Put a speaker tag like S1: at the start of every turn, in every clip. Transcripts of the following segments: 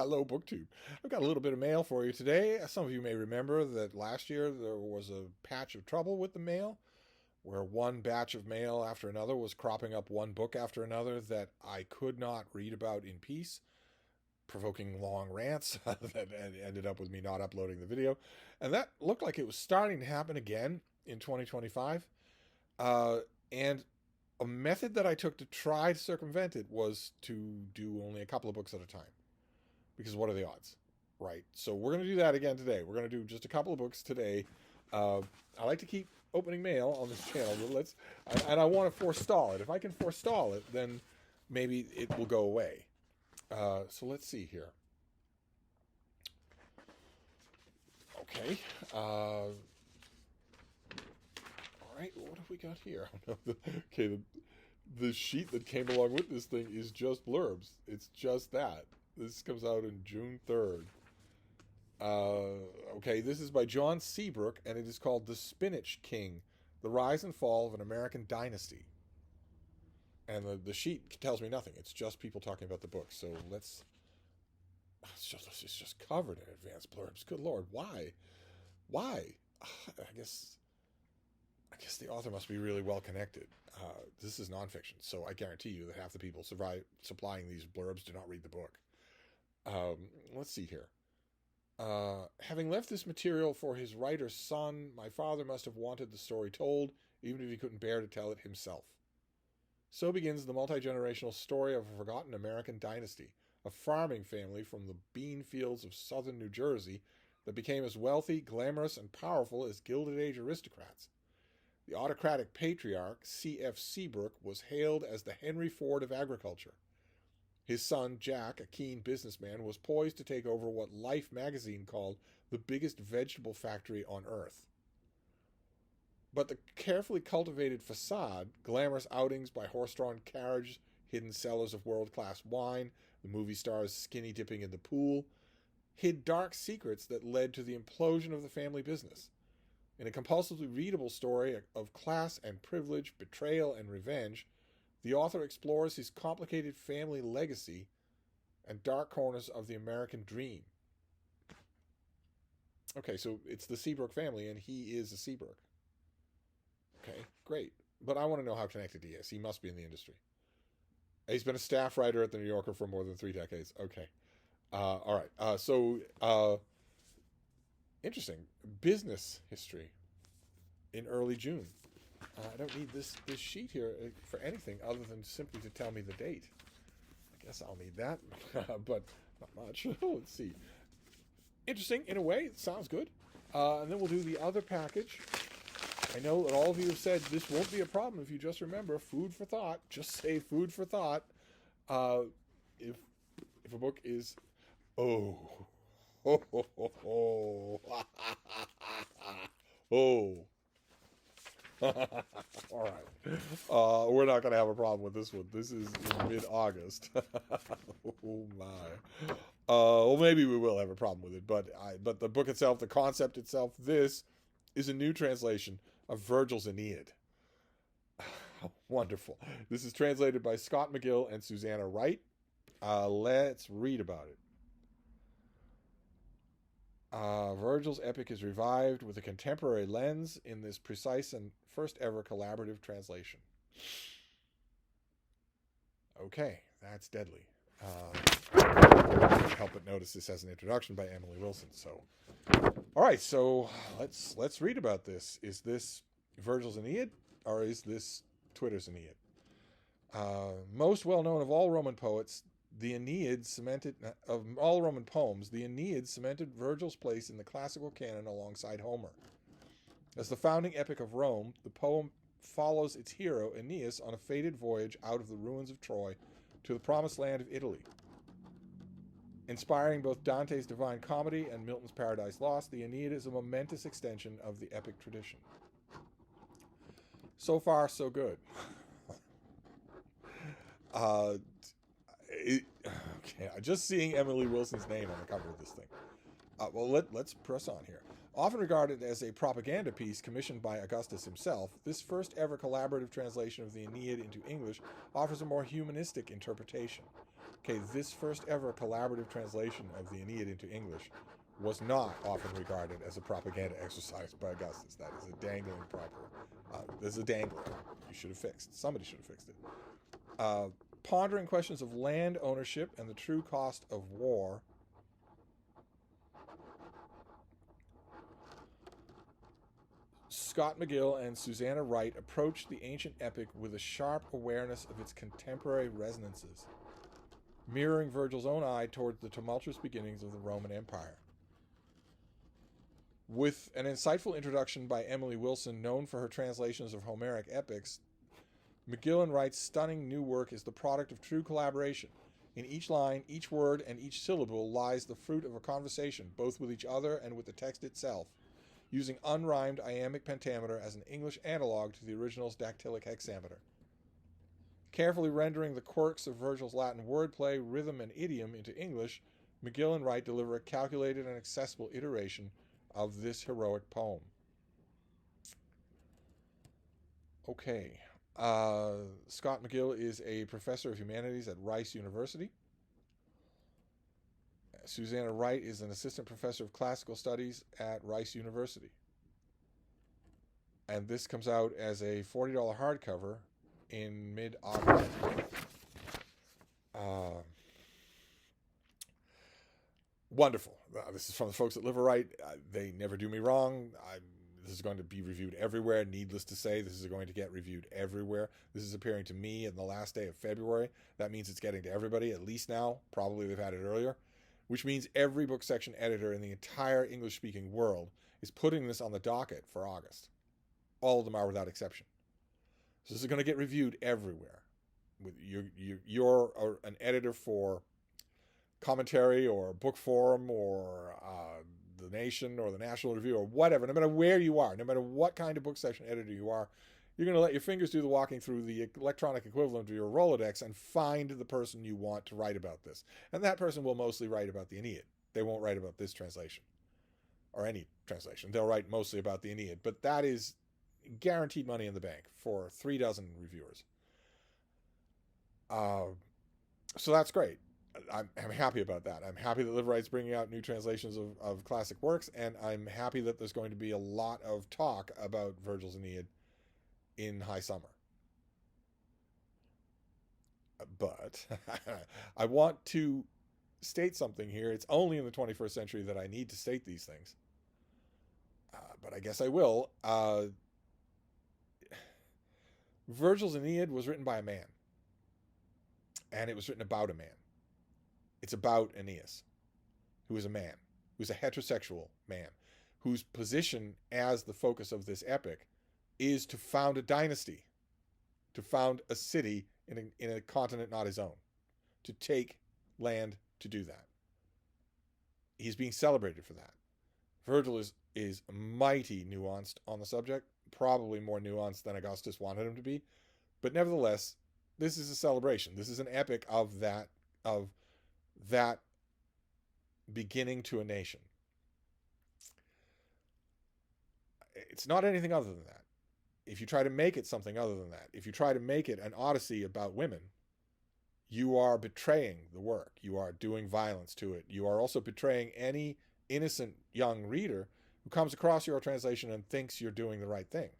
S1: Hello, BookTube. I've got a little bit of mail for you today. Some of you may remember that last year there was a patch of trouble with the mail, where one batch of mail after another was cropping up one book after another that I could not read about in peace, provoking long rants that ended up with me not uploading the video. And that looked like it was starting to happen again in 2025. And a method that I took to try to circumvent it was to do only a couple of books at a time. Because what are the odds? Right. So we're going to do that again today. We're going to do just a couple of books today. I like to keep opening mail on this channel, but I want to forestall it. If I can forestall it, then maybe it will go away. So let's see here. Okay. All right. What have we got here? Okay. The sheet that came along with this thing is just blurbs. It's just that. This comes out in June 3rd. Okay, this is by John Seabrook, and it is called The Spinach King, The Rise and Fall of an American Dynasty. And the sheet tells me nothing. It's just people talking about the book. So it's just covered in advanced blurbs. Good Lord, why? I guess the author must be really well connected. This is nonfiction, so I guarantee you that half the people supplying these blurbs do not read the book. Let's see here. Having left this material for his writer's son, my father must have wanted the story told, even if he couldn't bear to tell it himself. So begins the multi-generational story of a forgotten American dynasty, a farming family from the bean fields of southern New Jersey that became as wealthy, glamorous, and powerful as Gilded Age aristocrats. The autocratic patriarch, C.F. Seabrook, was hailed as the Henry Ford of agriculture. His son, Jack, a keen businessman, was poised to take over what Life magazine called the biggest vegetable factory on Earth. But the carefully cultivated facade, glamorous outings by horse-drawn carriages, hidden cellars of world-class wine, the movie stars skinny dipping in the pool, hid dark secrets that led to the implosion of the family business. In a compulsively readable story of class and privilege, betrayal and revenge, the author explores his complicated family legacy and dark corners of the American dream. Okay, so it's the Seabrook family, and he is a Seabrook. Okay, great. But I want to know how connected he is. He must be in the industry. He's been a staff writer at The New Yorker for more than 3 decades. Okay. All right. Interesting. Business history in early June. I don't need this sheet here for anything other than simply to tell me the date. I guess I'll need that, but not much. Let's see. Interesting in a way. It sounds good. And then we'll do the other package. I know that all of you have said this won't be a problem if you just remember food for thought. Just say food for thought. If a book is oh all right. We're not going to have a problem with this one. This is in mid-August. Oh my. Well, maybe we will have a problem with it, but the book itself, the concept itself, this is a new translation of Virgil's Aeneid. Wonderful. This is translated by Scott McGill and Susanna Wright. Let's read about it. Virgil's epic is revived with a contemporary lens in this precise and first ever collaborative translation. Okay, that's deadly. Can't help but notice this has an introduction by Emily Wilson. So, all right, so let's read about this. Is this Virgil's Aeneid, or is this Twitter's Aeneid? Most well known of all Roman poets, the Aeneid cemented Virgil's place in the classical canon alongside Homer. As the founding epic of Rome, the poem follows its hero Aeneas on a fated voyage out of the ruins of Troy to the promised land of Italy. Inspiring both Dante's Divine Comedy and Milton's Paradise Lost, the Aeneid is a momentous extension of the epic tradition. So far, so good. Just seeing Emily Wilson's name on the cover of this thing. Let's press on here. Often regarded as a propaganda piece commissioned by Augustus himself, this first ever collaborative translation of the Aeneid into English offers a more humanistic interpretation. Okay, this first ever collaborative translation of the Aeneid into English was not often regarded as a propaganda exercise by Augustus. That is a dangling proper. This is a dangler. You should have fixed. Somebody should have fixed it. Pondering questions of land ownership and the true cost of war. Scott McGill and Susanna Wright approached the ancient epic with a sharp awareness of its contemporary resonances, mirroring Virgil's own eye towards the tumultuous beginnings of the Roman Empire. With an insightful introduction by Emily Wilson, known for her translations of Homeric epics, McGill and Wright's stunning new work is the product of true collaboration. In each line, each word, and each syllable lies the fruit of a conversation, both with each other and with the text itself, using unrhymed iambic pentameter as an English analog to the original's dactylic hexameter. Carefully rendering the quirks of Virgil's Latin wordplay, rhythm, and idiom into English, McGill and Wright deliver a calculated and accessible iteration of this heroic poem. Okay. Scott McGill is a professor of humanities at Rice University. Susanna Wright is an assistant professor of classical studies at Rice University. And this comes out as a $40 hardcover in mid-August. Wonderful. This is from the folks at Liverite. They never do me wrong. This is going to be reviewed everywhere. Needless to say, this is going to get reviewed everywhere. This is appearing to me in the last day of February. That means it's getting to everybody, at least now. Probably they've had it earlier. Which means every book section editor in the entire English-speaking world is putting this on the docket for August. All of them are without exception. So this is going to get reviewed everywhere. You're an editor for Commentary or Book Forum or The Nation or the National Review or whatever, no matter where you are, no matter what kind of book section editor you are, you're going to let your fingers do the walking through the electronic equivalent of your Rolodex and find the person you want to write about this. And that person will mostly write about the Aeneid. They won't write about this translation or any translation. They'll write mostly about the Aeneid. But that is guaranteed money in the bank for 3 dozen reviewers. So that's great. I'm happy about that. I'm happy that Liverite's bringing out new translations of classic works, and I'm happy that there's going to be a lot of talk about Virgil's Aeneid in high summer. But I want to state something here. It's only in the 21st century that I need to state these things. But I guess I will. Virgil's Aeneid was written by a man. And it was written about a man. It's about Aeneas, who is a man, who's a heterosexual man, whose position as the focus of this epic is to found a dynasty, to found a city in a continent not his own, to take land to do that. He's being celebrated for that. Virgil is mighty nuanced on the subject, probably more nuanced than Augustus wanted him to be, but nevertheless, this is a celebration. This is an epic of that beginning to a nation. It's not anything other than that. If you try to make it something other than that, if you try to make it an odyssey about women, you are betraying the work. You are doing violence to it. You are also betraying any innocent young reader who comes across your translation and thinks you're doing the right thing.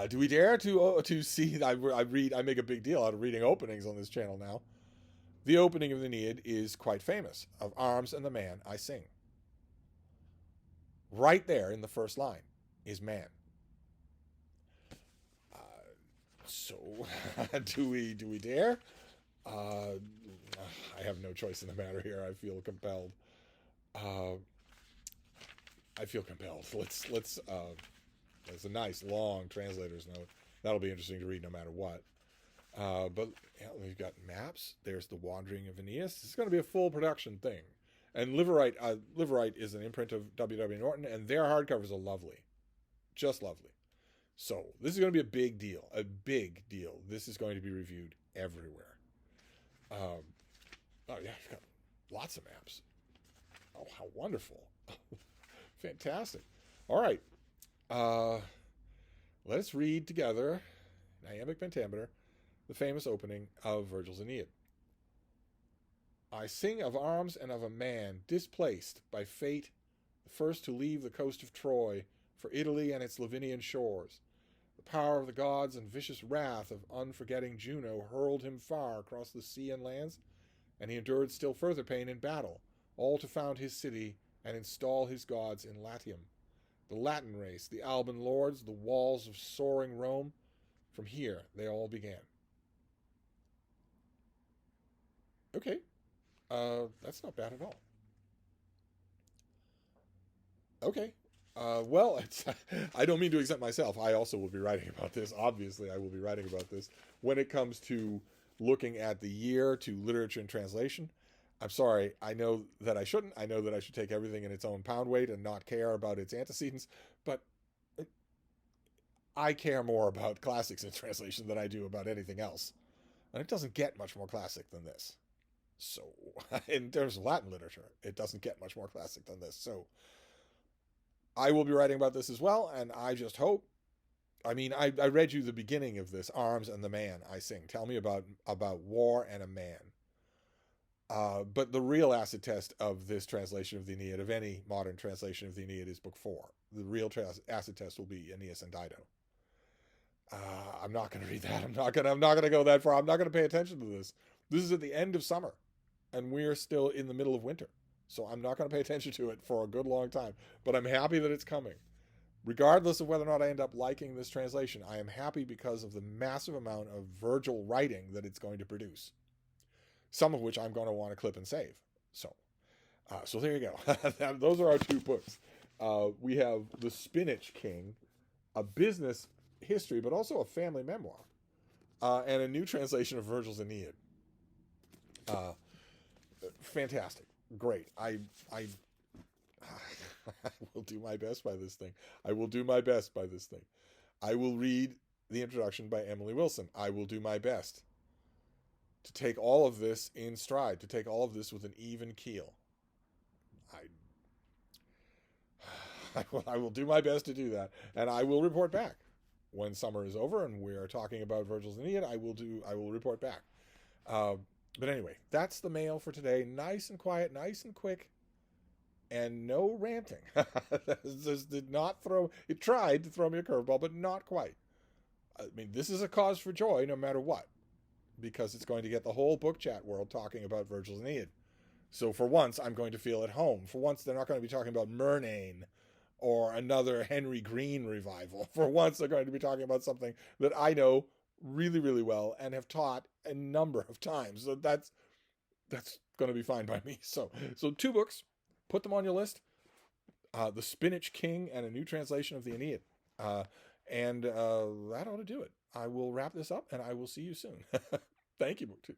S1: Do we dare to see? I make a big deal out of reading openings on this channel now. The opening of the Aeneid is quite famous. Of arms and the man I sing. Right there in the first line is man. Do we dare? I have no choice in the matter here. I feel compelled. Let's. It's a nice long translator's note. That'll be interesting to read no matter what. But yeah, we've got maps. There's the Wandering of Aeneas. This is going to be a full production thing. And Liverite is an imprint of W.W. Norton, and their hardcovers are lovely. Just lovely. So this is going to be a big deal. A big deal. This is going to be reviewed everywhere. Oh yeah, you've got lots of maps. Oh, how wonderful. Fantastic. All right. Let us read together iambic pentameter, the famous opening of Virgil's Aeneid. I sing of arms and of a man displaced by fate, the first to leave the coast of Troy for Italy and its Lavinian shores. The power of the gods and vicious wrath of unforgetting Juno hurled him far across the sea and lands, and he endured still further pain in battle, all to found his city and install his gods in Latium. The Latin race, the Alban lords, the walls of soaring Rome, from here they all began. Okay, that's not bad at all. Okay. Well, I don't mean to exempt myself. I also will be writing about this. Obviously, I will be writing about this when it comes to looking at the year to literature and translation. I'm sorry. I know that I shouldn't. I know that I should take everything in its own pound weight and not care about its antecedents. But I care more about classics in translation than I do about anything else. And it doesn't get much more classic than this. So, in terms of Latin literature, it doesn't get much more classic than this. So, I will be writing about this as well, and I just hope. I mean, I read you the beginning of this, Arms and the Man I Sing. Tell me about war and a man. But the real acid test of this translation of the Aeneid, of any modern translation of the Aeneid, is book 4. The real acid test will be Aeneas and Dido. I'm not going to read that. I'm not going to go that far. I'm not going to pay attention to this. This is at the end of summer, and we're still in the middle of winter. So I'm not going to pay attention to it for a good long time. But I'm happy that it's coming. Regardless of whether or not I end up liking this translation, I am happy because of the massive amount of Virgil writing that it's going to produce. Some of which I'm going to want to clip and save. So there you go. Those are our 2 books. We have The Spinach King, a business history, but also a family memoir, and a new translation of Virgil's Aeneid. Fantastic. Great. I will do my best by this thing. I will do my best by this thing. I will read the introduction by Emily Wilson. I will do my best to take all of this in stride, to take all of this with an even keel. I will do my best to do that, and I will report back when summer is over and we are talking about Virgil's Aeneid. I will report back. But anyway, that's the mail for today. Nice and quiet, nice and quick, and no ranting. This did not throw. It tried to throw me a curveball, but not quite. I mean, this is a cause for joy, no matter what, because it's going to get the whole book chat world talking about Virgil's Aeneid. So for once, I'm going to feel at home. For once, they're not going to be talking about Murnane or another Henry Green revival. For once, they're going to be talking about something that I know really, really well and have taught a number of times. So that's going to be fine by me. So 2 books, put them on your list. The Spinach King and a new translation of the Aeneid. And that ought to do it. I will wrap this up and I will see you soon. Thank you, BookTube.